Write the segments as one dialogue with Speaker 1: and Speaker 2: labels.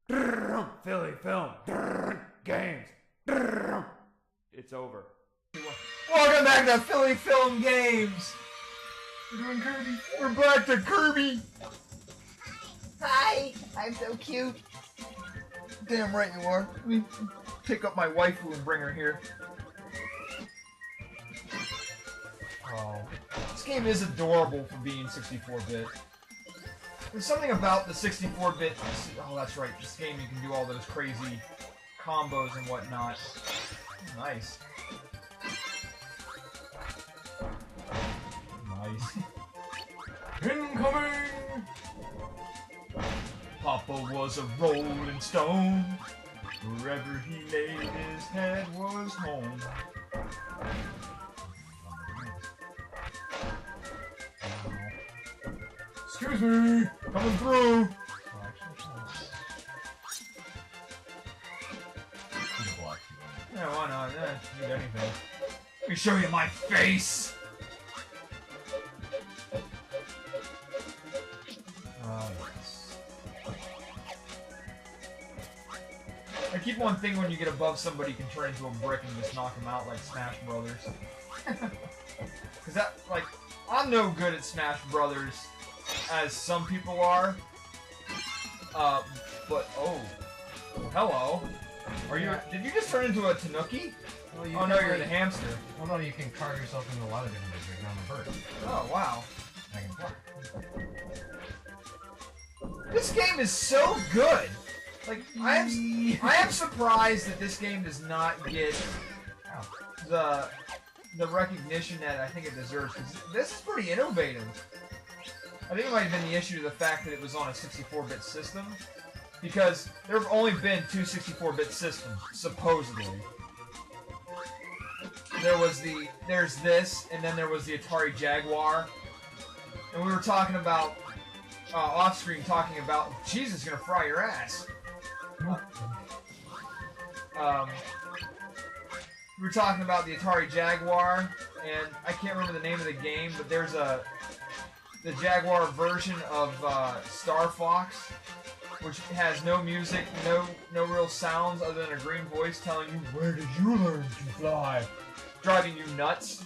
Speaker 1: Philly film. Games. It's over.
Speaker 2: Welcome back to Philly Film Games. We're doing Kirby. We're back to Kirby. Hi, I'm so cute. Damn right you are. Let me pick up my waifu and bring her here. Oh, this game is adorable for being 64-bit. There's something about the 64-bit... Oh, that's right. This game, you can do all those crazy combos and whatnot. Nice. Nice. Incoming! Papa was a rolling stone. Wherever he laid his head was home. Excuse me! Coming through! Yeah, why not? Need anything. Let me show you my face! Yes. I keep one thing when you get above somebody, you can turn into a brick and just knock them out like Smash Brothers. Cause that, like, I'm no good at Smash Brothers, as some people are. But, oh. Hello. Are you, did you just turn into a tanuki?
Speaker 3: Well,
Speaker 2: oh no, you're the hamster.
Speaker 3: Well, no, you can carve yourself into a lot of different ways. Like on a bird.
Speaker 2: Oh, wow.
Speaker 3: I can fly.
Speaker 2: This game is so good! Like, I am surprised that this game does not get the recognition that I think it deserves, because this is pretty innovative. I think it might have been the issue to the fact that it was on a 64-bit system, because there have only been two 64-bit systems, supposedly. There's this, and then there was the Atari Jaguar, and we were talking about, off-screen talking about, Jesus, gonna fry your ass. We were talking about the Atari Jaguar, and I can't remember the name of the game, but there's the Jaguar version of Star Fox, which has no music, no real sounds other than a green voice telling you, "Where did you learn to fly?" Driving you nuts.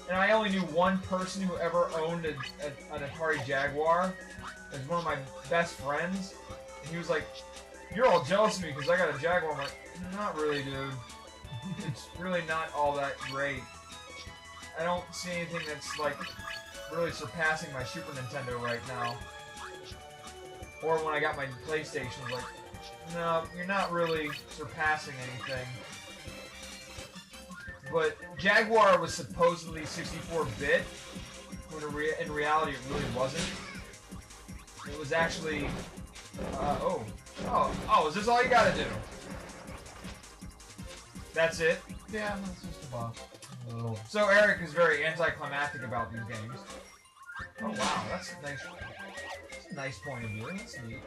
Speaker 2: And I only knew one person who ever owned an Atari Jaguar. It was one of my best friends, and he was like, "You're all jealous of me because I got a Jaguar." I'm like, "Not really, dude. It's really not all that great. I don't see anything that's, like, really surpassing my Super Nintendo right now." Or when I got my PlayStation, I was like, "No, you're not really surpassing anything." But Jaguar was supposedly 64-bit, when in reality it really wasn't. It was actually... oh, is this all you gotta do? That's it?
Speaker 3: Yeah, that's just a boss.
Speaker 2: So Eric is very anticlimactic about these games. Oh wow, that's a nice point of view. That's neat.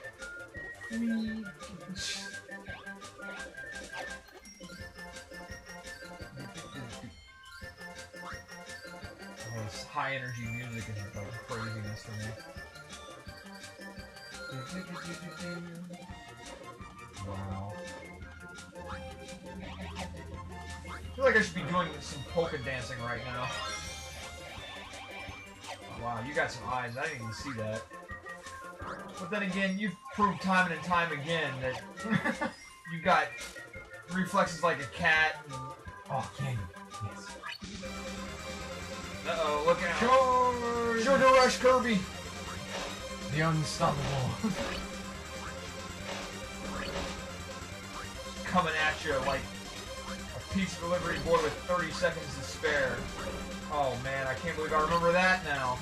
Speaker 2: Oh, this high energy music is like craziness for me. Wow. I feel like I should be doing some polka dancing right now. Wow, you got some eyes. I didn't even see that. But then again, you've proved time and time again that you got reflexes like a cat. And...
Speaker 3: Oh, candy. Yes.
Speaker 2: Uh-oh, look out. Sugar Rush Kirby.
Speaker 3: The unstoppable.
Speaker 2: Coming at you like a pizza delivery boy with 30 seconds to spare. Oh man, I can't believe I remember that now.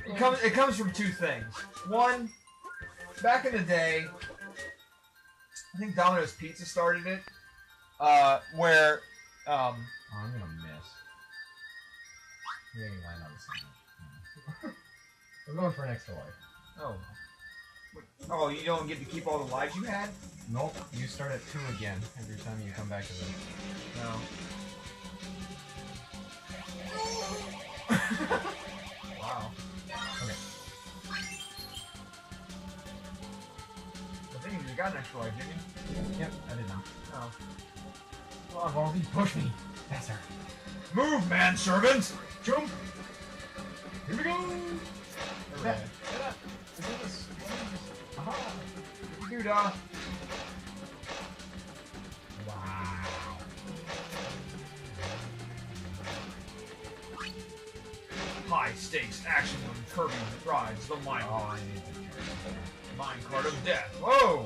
Speaker 2: It comes from two things. One, back in the day, I think Domino's Pizza started it, where,
Speaker 3: oh, I'm gonna miss. You're gonna line on the same. We're going for an extra life.
Speaker 2: oh. Oh, you don't get to keep all the lives you had?
Speaker 3: Nope, you start at 2 again every time you come back to this.
Speaker 2: No. Wow.
Speaker 3: Okay.
Speaker 2: got an extra life, didn't you?
Speaker 3: Yep, I did not.
Speaker 2: Oh.
Speaker 3: Come on, Baldy, push me. Faster.
Speaker 2: Move, manservant!
Speaker 3: Jump! Here we go!
Speaker 2: Okay.
Speaker 3: Is it this? Aha!
Speaker 2: Dude,
Speaker 3: Wow.
Speaker 2: high stakes action when Kirby rides the mine.
Speaker 3: Oh, I need to charge
Speaker 2: Minecart of death. Whoa!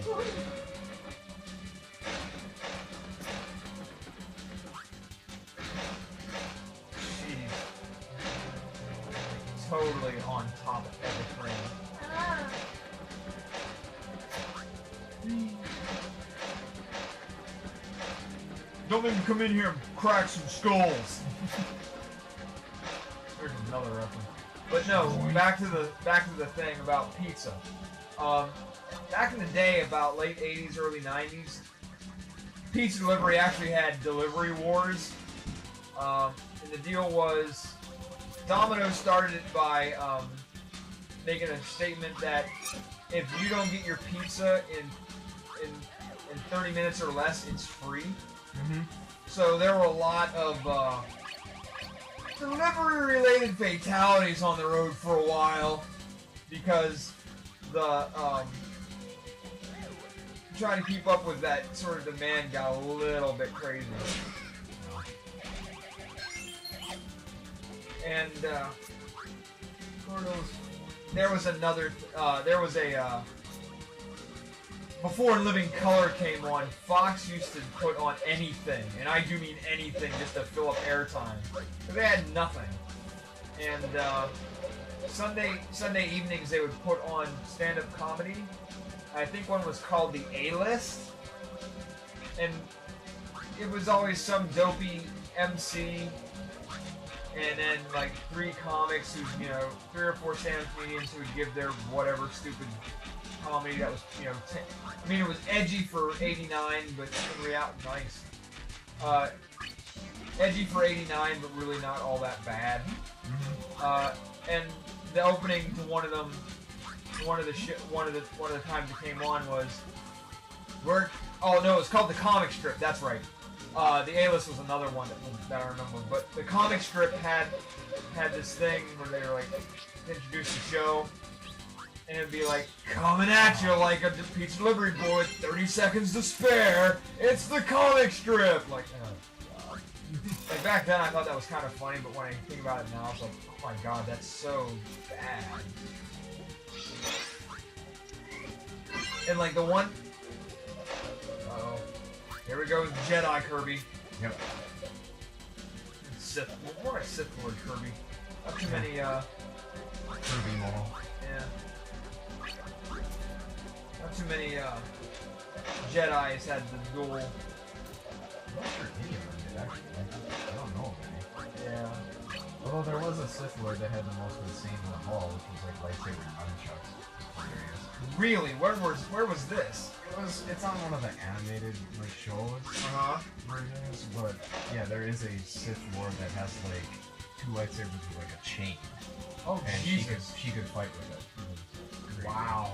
Speaker 2: Jeez. Totally on top of everything. Don't make me come in here and crack some skulls. There's another reference. But no, back to the thing about pizza. Back in the day, about late 80s, early 90s, pizza delivery actually had delivery wars. And the deal was, Domino's started it by making a statement that if you don't get your pizza in 30 minutes or less, it's free.
Speaker 3: Mm-hmm.
Speaker 2: So there were a lot of delivery-related fatalities on the road for a while because the trying to keep up with that sort of demand got a little bit crazy. And there was another. There was a. Before Living Color came on, Fox used to put on anything, and I do mean anything, just to fill up airtime. They had nothing. And Sunday evenings they would put on stand-up comedy. I think one was called The A-List, and it was always some dopey MC, and then like 3 comics who, 3 or 4 stand-up comedians who would give their whatever stupid comedy that was, it was edgy for 89, but in reality, nice. Edgy for 89, but really not all that bad. And the opening to one of them, one of the times it came on was, oh no, it's called The Comic Strip. That's right. The A-List was another one that I remember, but the comic strip had this thing where they were like introduce the show. And it'd be like, coming at you like a pizza delivery boy, 30 seconds to spare, it's the comic strip! Like back then I thought that was kind of funny, but when I think about it now, I was like, oh my god, that's so bad. And like the one... Uh-oh. Here we go with Jedi Kirby.
Speaker 3: Yep.
Speaker 2: Sith. More like Sith Lord Kirby. Not too many,
Speaker 3: Kirby model.
Speaker 2: Yeah. Not too many Jedis had the dual.
Speaker 3: I'm not sure any of them did actually. I don't know of any.
Speaker 2: Yeah.
Speaker 3: Although there was a Sith Lord that had the most insane one of all, which was like lightsaber nunchucks.
Speaker 2: Really? Where was this?
Speaker 3: It's on one of the animated like shows versions, but yeah, there is a Sith Lord that has like 2 lightsabers with like a chain.
Speaker 2: Oh,
Speaker 3: and
Speaker 2: Jesus.
Speaker 3: she could fight with it.
Speaker 2: Wow.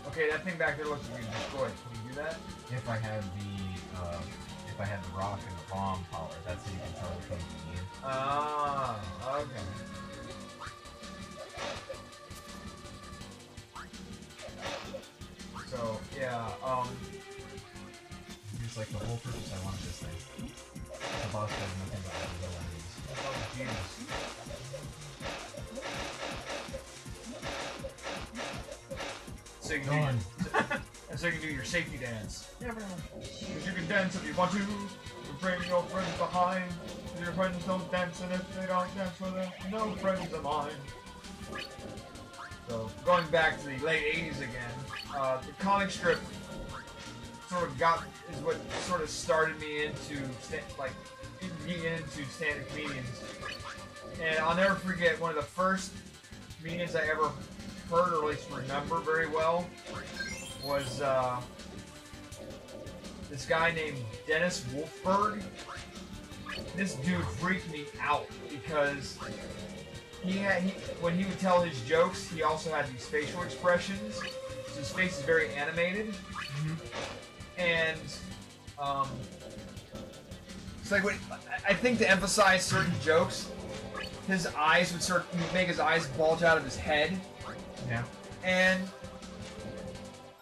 Speaker 2: Okay, that thing back there looks like you destroyed. Can you do that?
Speaker 3: If I had the rock and the bomb power, that's how you can tell which one's me.
Speaker 2: Ah, okay. So yeah,
Speaker 3: It's like the whole purpose I wanted this thing. The boss does nothing but the enemies.
Speaker 2: Oh Jesus. So you can so you can do your safety dance.
Speaker 3: Yeah, pretty much.
Speaker 2: Because you can dance if you want to. You bring your friends behind. Your friends don't dance, and if they don't dance with them, no friends of mine. So going back to the late '80s again, the comic strip is what sort of started me into stand-up comedians. And I'll never forget one of the first comedians I ever heard, or at least remember very well, was this guy named Dennis Wolfberg. This dude freaked me out because when he would tell his jokes, he also had these facial expressions. So his face is very animated. And it's like I think to emphasize certain jokes, his eyes would make his eyes bulge out of his head.
Speaker 3: Yeah.
Speaker 2: And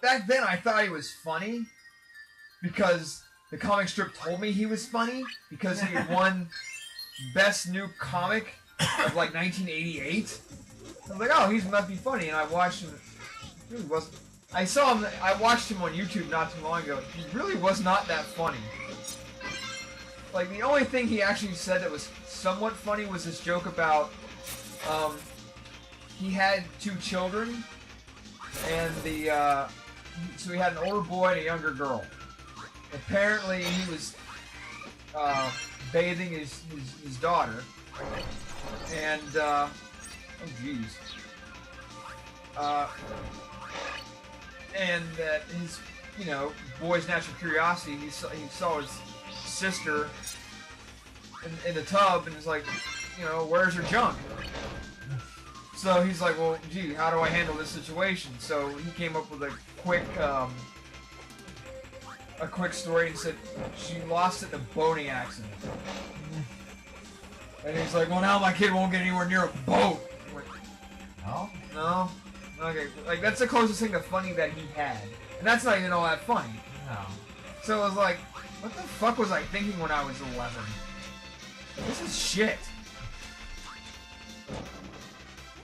Speaker 2: back then I thought he was funny because the comic strip told me he was funny because he had won Best New Comic of like 1988. I was like, oh, he must be funny, and I watched him. He really wasn't. I watched him on YouTube not too long ago. He really was not that funny. Like, the only thing he actually said that was somewhat funny was this joke about, he had 2 children, and so he had an older boy and a younger girl. Apparently, he was, bathing his daughter, and, oh jeez. And that his, boy's natural curiosity, he saw his sister in the tub, and he's like, where's her junk? So he's like, well, gee, how do I handle this situation? So he came up with a quick story and said she lost it in a boating accident. And he's like, well, now my kid won't get anywhere near a boat. I'm like,
Speaker 3: No?
Speaker 2: no? Okay, like, that's the closest thing to funny that he had. And that's not even all that funny.
Speaker 3: No.
Speaker 2: So it was like, what the fuck was I thinking when I was 11? This is shit.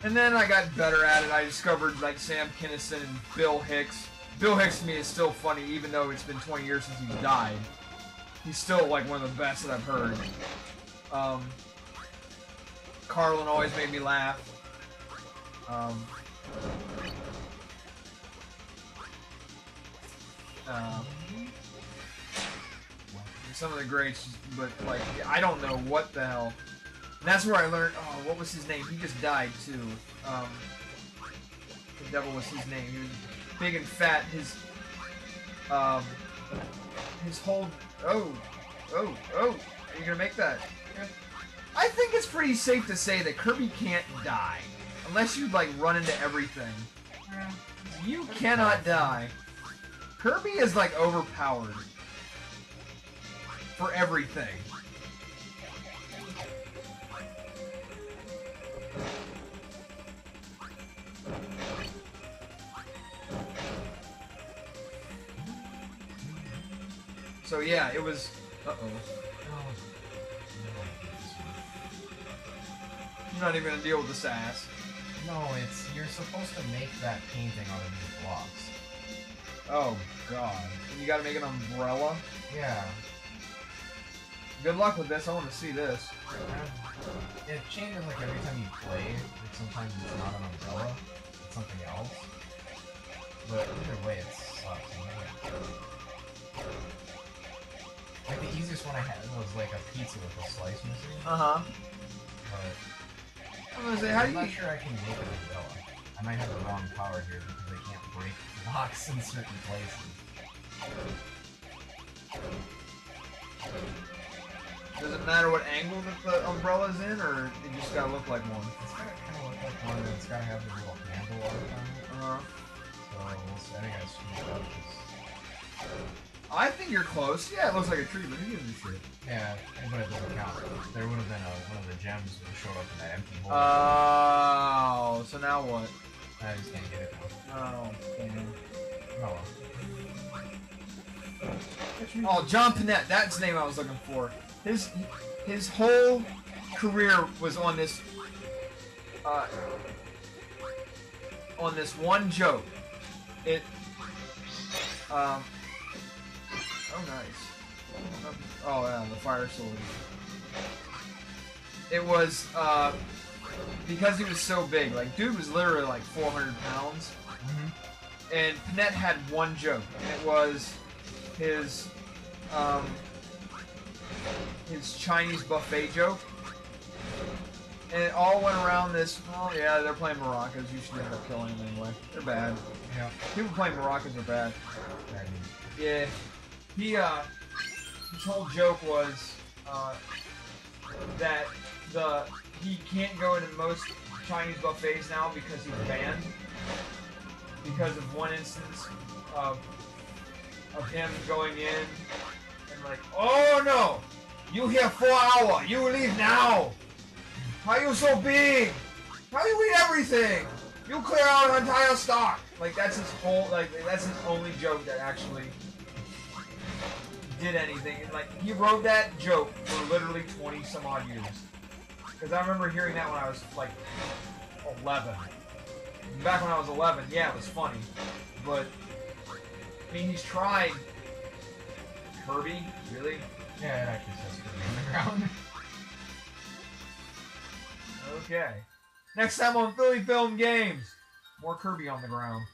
Speaker 2: And then I got better at it. I discovered, like, Sam Kinison and Bill Hicks. Bill Hicks to me is still funny, even though it's been 20 years since he died. He's still, like, one of the best that I've heard. Carlin always made me laugh. Some of the greats, but like, I don't know what the hell. And that's where I learned, oh, what was his name? He just died too. The devil was his name. He was big and fat. His whole, are you gonna make that? I think it's pretty safe to say that Kirby can't die. Unless you, like, run into everything. You cannot die. Kirby is, like, overpowered. For everything. So, yeah, it was... Uh-oh. You're not even gonna deal with the sass.
Speaker 3: No, you're supposed to make that painting out of these blocks.
Speaker 2: Oh, God. And you gotta make an umbrella?
Speaker 3: Yeah.
Speaker 2: Good luck with this, I wanna see this.
Speaker 3: It changes, like, every time you play. Like, sometimes it's not an umbrella, it's something else. But either way, it sucks. Like, the easiest one I had was, like, a pizza with a slice missing.
Speaker 2: Uh-huh.
Speaker 3: But...
Speaker 2: I'm gonna say, how do you...
Speaker 3: I'm not sure I can make an umbrella. I might have the wrong power here because I can't break blocks in certain places.
Speaker 2: Does it matter what angle that the umbrella's in, or it just gotta look like one?
Speaker 3: It's gotta kind of look like one, and it's gotta have the little handle on it.
Speaker 2: Uh-huh.
Speaker 3: So we'll see. I think I screwed up.
Speaker 2: I think you're close. Yeah, it looks like a tree, but who gives a shit?
Speaker 3: Yeah, but it doesn't count. There would have been one of the gems that showed up in that empty hole.
Speaker 2: Oh, so now what?
Speaker 3: I just can't get it now.
Speaker 2: Oh, damn.
Speaker 3: Oh
Speaker 2: well. Oh, John Panette, that's the name I was looking for. His whole career was on this one joke. Oh, nice. Oh, yeah, the fire sword. It was, because he was so big, like, dude was literally like 400 pounds. And Panette had one joke, and it was his Chinese buffet joke. And it all went around this, oh yeah, they're playing maracas, you should end up killing them anyway. They're bad.
Speaker 3: Yeah.
Speaker 2: People playing maracas are bad. Yeah. His whole joke was, that he can't go into most Chinese buffets now because he's banned. Because of one instance of him going in and like, oh no! You here 4 hours! You leave now! How you so big? How you eat everything? You clear out an entire stock! Like that's his whole, like that's his only joke that actually did anything. And like he wrote that joke for literally 20 some odd years. Because I remember hearing that when I was like 11. Back when I was 11, yeah, it was funny. But I mean, he's tried. Kirby, really?
Speaker 3: Yeah, it actually says Kirby on the ground.
Speaker 2: Okay. Next time on Philly Film Games, more Kirby on the ground.